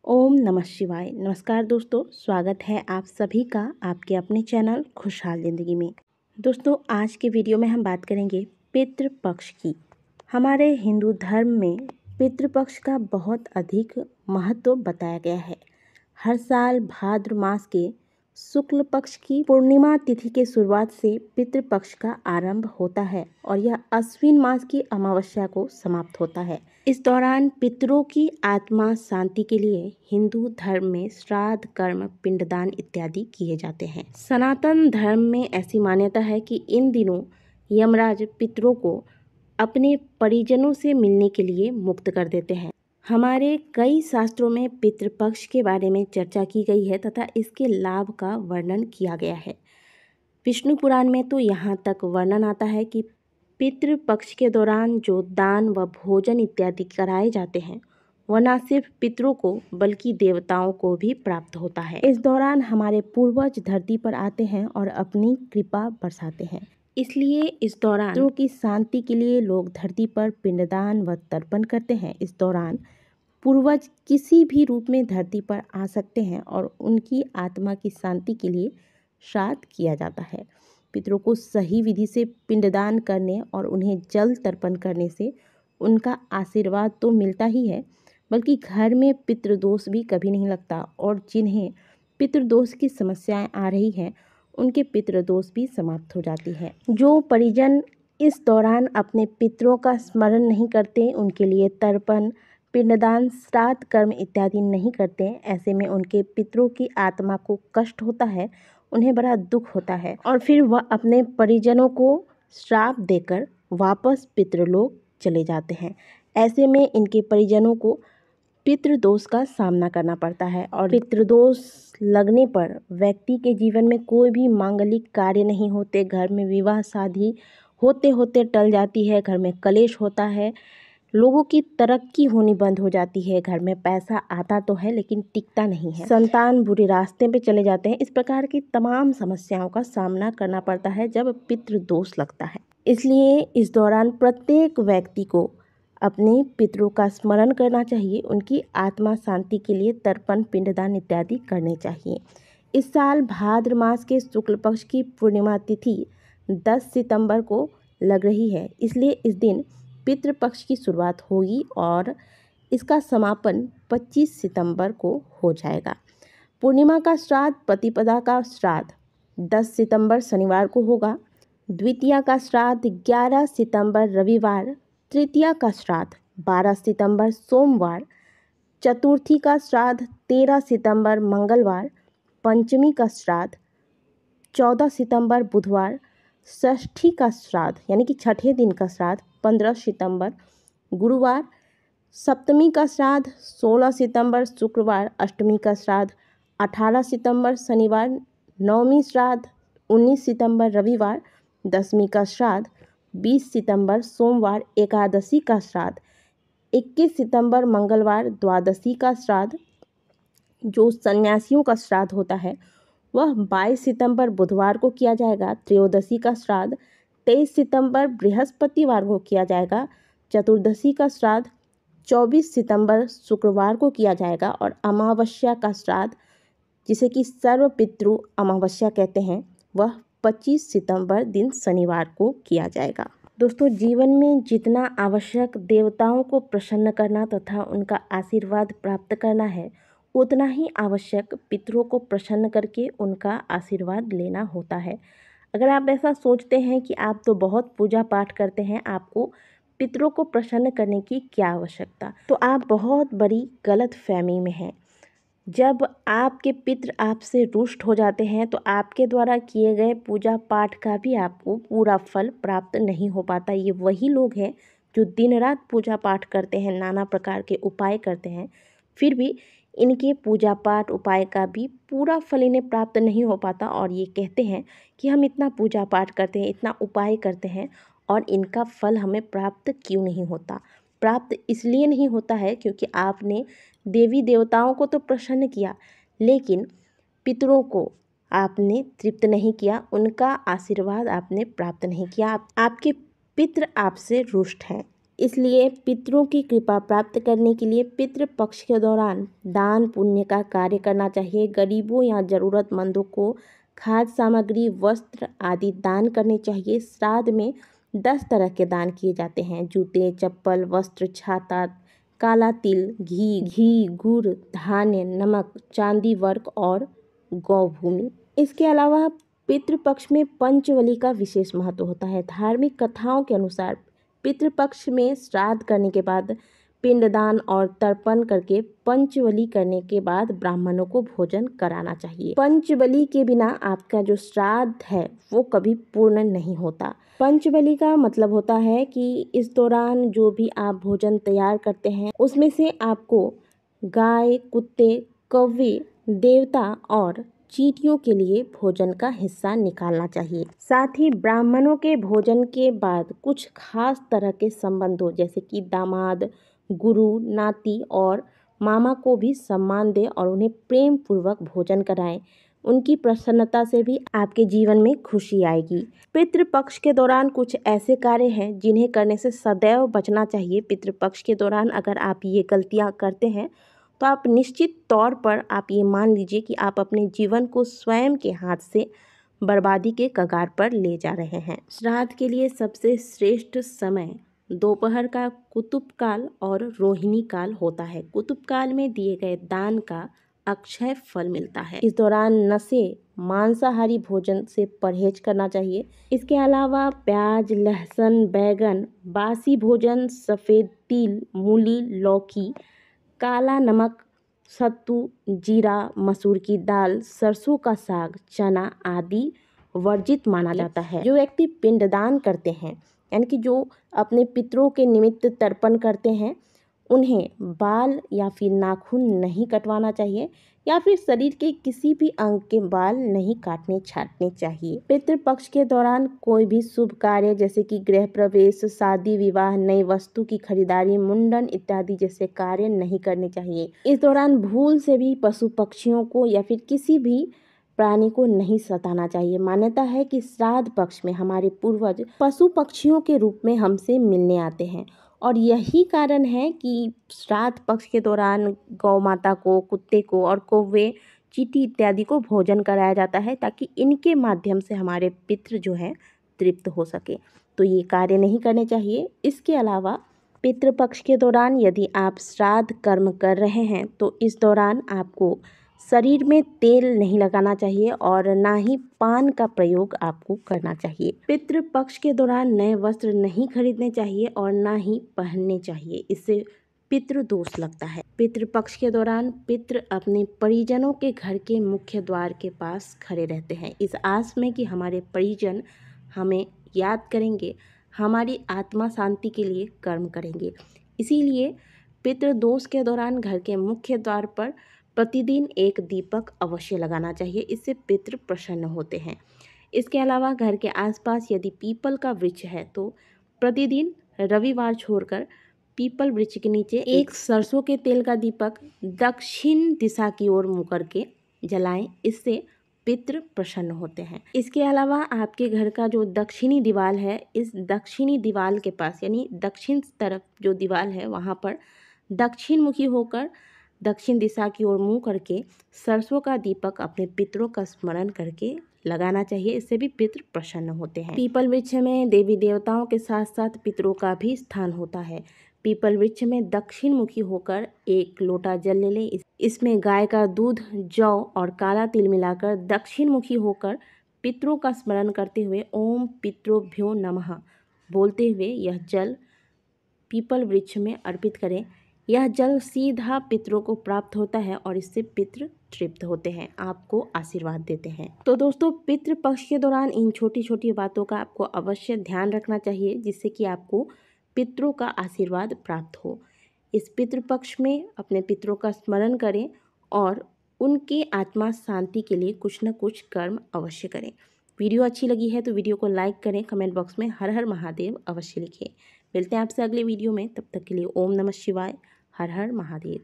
ओम नमः शिवाय। नमस्कार दोस्तों, स्वागत है आप सभी का आपके अपने चैनल खुशहाल ज़िंदगी में। दोस्तों, आज के वीडियो में हम बात करेंगे पितृपक्ष की। हमारे हिंदू धर्म में पितृपक्ष का बहुत अधिक महत्व बताया गया है। हर साल भाद्र मास के शुक्ल पक्ष की पूर्णिमा तिथि के शुरुआत से पितृपक्ष का आरंभ होता है और यह अश्विन मास की अमावस्या को समाप्त होता है। इस दौरान पितरों की आत्मा शांति के लिए हिंदू धर्म में श्राद्ध, कर्म, पिंडदान इत्यादि किए जाते हैं। सनातन धर्म में ऐसी मान्यता है कि इन दिनों यमराज पितरों को अपने परिजनों से मिलने के लिए मुक्त कर देते हैं। हमारे कई शास्त्रों में पितृपक्ष के बारे में चर्चा की गई है तथा इसके लाभ का वर्णन किया गया है। विष्णु पुराण में तो यहाँ तक वर्णन आता है कि पितृपक्ष के दौरान जो दान व भोजन इत्यादि कराए जाते हैं वह न सिर्फ पितरों को बल्कि देवताओं को भी प्राप्त होता है। इस दौरान हमारे पूर्वज धरती पर आते हैं और अपनी कृपा बरसाते हैं। इसलिए इस दौरान पितरों की शांति के लिए लोग धरती पर पिंडदान व तर्पण करते हैं। इस दौरान पूर्वज किसी भी रूप में धरती पर आ सकते हैं और उनकी आत्मा की शांति के लिए श्राद्ध किया जाता है। पितरों को सही विधि से पिंडदान करने और उन्हें जल तर्पण करने से उनका आशीर्वाद तो मिलता ही है, बल्कि घर में पितृदोष भी कभी नहीं लगता और जिन्हें पितृदोष की समस्याएं आ रही हैं उनके पितृदोष भी समाप्त हो जाती है। जो परिजन इस दौरान अपने पितरों का स्मरण नहीं करते, उनके लिए तर्पण, पिंडदान, श्राद्ध, कर्म इत्यादि नहीं करते, ऐसे में उनके पितरों की आत्मा को कष्ट होता है, उन्हें बड़ा दुख होता है और फिर वह अपने परिजनों को श्राप देकर वापस पितृलोक चले जाते हैं। ऐसे में इनके परिजनों को पितृदोष का सामना करना पड़ता है और पितृदोष लगने पर व्यक्ति के जीवन में कोई भी मांगलिक कार्य नहीं होते, घर में विवाह शादी होते होते टल जाती है, घर में कलेश होता है, लोगों की तरक्की होनी बंद हो जाती है, घर में पैसा आता तो है लेकिन टिकता नहीं है, संतान बुरे रास्ते पे चले जाते हैं। इस प्रकार की तमाम समस्याओं का सामना करना पड़ता है जब पितृदोष लगता है। इसलिए इस दौरान प्रत्येक व्यक्ति को अपने पितरों का स्मरण करना चाहिए, उनकी आत्मा शांति के लिए तर्पण, पिंडदान इत्यादि करने चाहिए। इस साल भाद्र मास के शुक्ल पक्ष की पूर्णिमा तिथि 10 सितंबर को लग रही है, इसलिए इस दिन पितृपक्ष की शुरुआत होगी और इसका समापन 25 सितंबर को हो जाएगा। पूर्णिमा का श्राद्ध, प्रतिपदा का श्राद्ध 10 सितंबर शनिवार को होगा, द्वितीया का श्राद्ध 11 सितंबर रविवार, तृतीया का श्राद्ध 12 सितंबर सोमवार, चतुर्थी का श्राद्ध 13 सितंबर मंगलवार, पंचमी का श्राद्ध 14 सितंबर बुधवार, षष्ठी का श्राद्ध यानी कि छठे दिन का श्राद्ध 15 सितंबर गुरुवार, सप्तमी का श्राद्ध 16 सितंबर शुक्रवार, अष्टमी का श्राद्ध 18 सितंबर शनिवार, नवमी श्राद्ध 19 सितंबर रविवार, दसवीं का श्राद्ध 20 सितंबर सोमवार, एकादशी का श्राद्ध 21 सितंबर मंगलवार, द्वादशी का श्राद्ध जो सन्यासियों का श्राद्ध होता है वह 22 सितंबर बुधवार को किया जाएगा, त्रयोदशी का श्राद्ध 23 सितंबर बृहस्पतिवार को किया जाएगा, चतुर्दशी का श्राद्ध 24 सितंबर शुक्रवार को किया जाएगा और अमावस्या का श्राद्ध जिसे कि सर्व पितृ अमावस्या कहते हैं वह 25 सितंबर दिन शनिवार को किया जाएगा। दोस्तों, जीवन में जितना आवश्यक देवताओं को प्रसन्न करना तथा उनका आशीर्वाद प्राप्त करना है, उतना ही आवश्यक पितरों को प्रसन्न करके उनका आशीर्वाद लेना होता है। अगर आप ऐसा सोचते हैं कि आप तो बहुत पूजा पाठ करते हैं, आपको पितरों को प्रसन्न करने की क्या आवश्यकता, तो आप बहुत बड़ी गलत फहमी में हैं। जब आपके पितृ आपसे रुष्ट हो जाते हैं तो आपके द्वारा किए गए पूजा पाठ का भी आपको पूरा फल प्राप्त नहीं हो पाता। ये वही लोग हैं जो दिन रात पूजा पाठ करते हैं, नाना प्रकार के उपाय करते हैं, फिर भी इनके पूजा पाठ उपाय का भी पूरा फल इन्हें प्राप्त नहीं हो पाता और ये कहते हैं कि हम इतना पूजा पाठ करते हैं, इतना उपाय करते हैं और इनका फल हमें प्राप्त क्यों नहीं होता। प्राप्त इसलिए नहीं होता है क्योंकि आपने देवी देवताओं को तो प्रसन्न किया लेकिन पितरों को आपने तृप्त नहीं किया, उनका आशीर्वाद आपने प्राप्त नहीं किया। आपके पितृ आपसे रुष्ट हैं, इसलिए पितरों की कृपा प्राप्त करने के लिए पितृपक्ष के दौरान दान पुण्य का कार्य करना चाहिए। गरीबों या ज़रूरतमंदों को खाद्य सामग्री, वस्त्र आदि दान करने चाहिए। श्राद्ध में 10 तरह के दान किए जाते हैं: जूते, चप्पल, वस्त्र, छाता, काला तिल, घी, गुड़, धान्य, नमक, चांदी, वर्क और गौभूमि। इसके अलावा पितृपक्ष में पंचबलि का विशेष महत्व होता है। धार्मिक कथाओं के अनुसार पितृपक्ष में श्राद्ध करने के बाद पिंडदान और तर्पण करके पंचबलि करने के बाद ब्राह्मणों को भोजन कराना चाहिए। पंचबलि के बिना आपका जो श्राद्ध है वो कभी पूर्ण नहीं होता। पंचबलि का मतलब होता है कि इस दौरान जो भी आप भोजन तैयार करते हैं उसमें से आपको गाय, कुत्ते, कौवे, देवता और चींटियों के लिए भोजन का हिस्सा निकालना चाहिए। साथ ही ब्राह्मणों के भोजन के बाद कुछ खास तरह के संबंधों जैसे कि दामाद, गुरु, नाती और मामा को भी सम्मान दें और उन्हें प्रेम पूर्वक भोजन कराएं। उनकी प्रसन्नता से भी आपके जीवन में खुशी आएगी। पितृपक्ष के दौरान कुछ ऐसे कार्य हैं जिन्हें करने से सदैव बचना चाहिए। पितृपक्ष के दौरान अगर आप ये गलतियां करते हैं तो आप निश्चित तौर पर आप ये मान लीजिए कि आप अपने जीवन को स्वयं के हाथ से बर्बादी के कगार पर ले जा रहे हैं। श्राद्ध के लिए सबसे श्रेष्ठ समय दोपहर का कुतुब काल और रोहिणी काल होता है। कुतुब काल में दिए गए दान का अक्षय फल मिलता है। इस दौरान नशे, मांसाहारी भोजन से परहेज करना चाहिए। इसके अलावा प्याज, लहसुन, बैगन, बासी भोजन, सफ़ेद तिल, मूली, लौकी, काला नमक, सत्तू, जीरा, मसूर की दाल, सरसों का साग, चना आदि वर्जित माना जाता है। जो व्यक्ति पिंडदान करते हैं यानी कि जो अपने पितरों के निमित्त तर्पण करते हैं उन्हें बाल या फिर नाखून नहीं कटवाना चाहिए या फिर शरीर के किसी भी अंग के बाल नहीं काटने छाटने चाहिए। पितृपक्ष के दौरान कोई भी शुभ कार्य जैसे कि गृह प्रवेश, शादी, विवाह, नई वस्तु की खरीदारी, मुंडन इत्यादि जैसे कार्य नहीं करने चाहिए। इस दौरान भूल से भी पशु पक्षियों को या फिर किसी भी प्राणी को नहीं सताना चाहिए। मान्यता है कि श्राद्ध पक्ष में हमारे पूर्वज पशु पक्षियों के रूप में हमसे मिलने आते हैं और यही कारण है कि श्राद्ध पक्ष के दौरान गौ माता को, कुत्ते को और कौवे, चींटी इत्यादि को भोजन कराया जाता है ताकि इनके माध्यम से हमारे पितृ जो हैं तृप्त हो सके। तो ये कार्य नहीं करने चाहिए। इसके अलावा पितृपक्ष के दौरान यदि आप श्राद्ध कर्म कर रहे हैं तो इस दौरान आपको शरीर में तेल नहीं लगाना चाहिए और ना ही पान का प्रयोग आपको करना चाहिए। पितृपक्ष के दौरान नए वस्त्र नहीं खरीदने चाहिए और ना ही पहनने चाहिए, इससे पितृ दोष लगता है। पितृपक्ष के दौरान पितृ अपने परिजनों के घर के मुख्य द्वार के पास खड़े रहते हैं, इस आस में कि हमारे परिजन हमें याद करेंगे, हमारी आत्मा शांति के लिए कर्म करेंगे। इसीलिए पितृदोष के दौरान घर के मुख्य द्वार पर प्रतिदिन एक दीपक अवश्य लगाना चाहिए, इससे पितृ प्रसन्न होते हैं। इसके अलावा घर के आसपास यदि पीपल का वृक्ष है तो प्रतिदिन रविवार छोड़कर पीपल वृक्ष के नीचे एक सरसों के तेल का दीपक दक्षिण दिशा की ओर मुँह करके जलाएं, इससे पितृ प्रसन्न होते हैं। इसके अलावा आपके घर का जो दक्षिणी दीवार है, इस दक्षिणी दीवार के पास यानी दक्षिण तरफ जो दीवार है वहाँ पर दक्षिण मुखी होकर दक्षिण दिशा की ओर मुँह करके सरसों का दीपक अपने पितरों का स्मरण करके लगाना चाहिए, इससे भी पितृ प्रसन्न होते हैं। पीपल वृक्ष में देवी देवताओं के साथ साथ पितरों का भी स्थान होता है। पीपल वृक्ष में दक्षिण मुखी होकर एक लोटा जल ले लें, इसमें गाय का दूध, जौ और काला तिल मिलाकर दक्षिण मुखी होकर पितरों का स्मरण करते हुए ओम पितृभ्यो नमः बोलते हुए यह जल पीपल वृक्ष में अर्पित करें। यह जल सीधा पितरों को प्राप्त होता है और इससे पितृ तृप्त होते हैं, आपको आशीर्वाद देते हैं। तो दोस्तों, पितृ पक्ष के दौरान इन छोटी छोटी बातों का आपको अवश्य ध्यान रखना चाहिए जिससे कि आपको पितरों का आशीर्वाद प्राप्त हो। इस पितृ पक्ष में अपने पितरों का स्मरण करें और उनके आत्मा शांति के लिए कुछ न कुछ कर्म अवश्य करें। वीडियो अच्छी लगी है तो वीडियो को लाइक करें, कमेंट बॉक्स में हर हर महादेव अवश्य लिखें। मिलते हैं आपसे अगले वीडियो में, तब तक के लिए ओम नमः शिवाय, हर हर महादेव।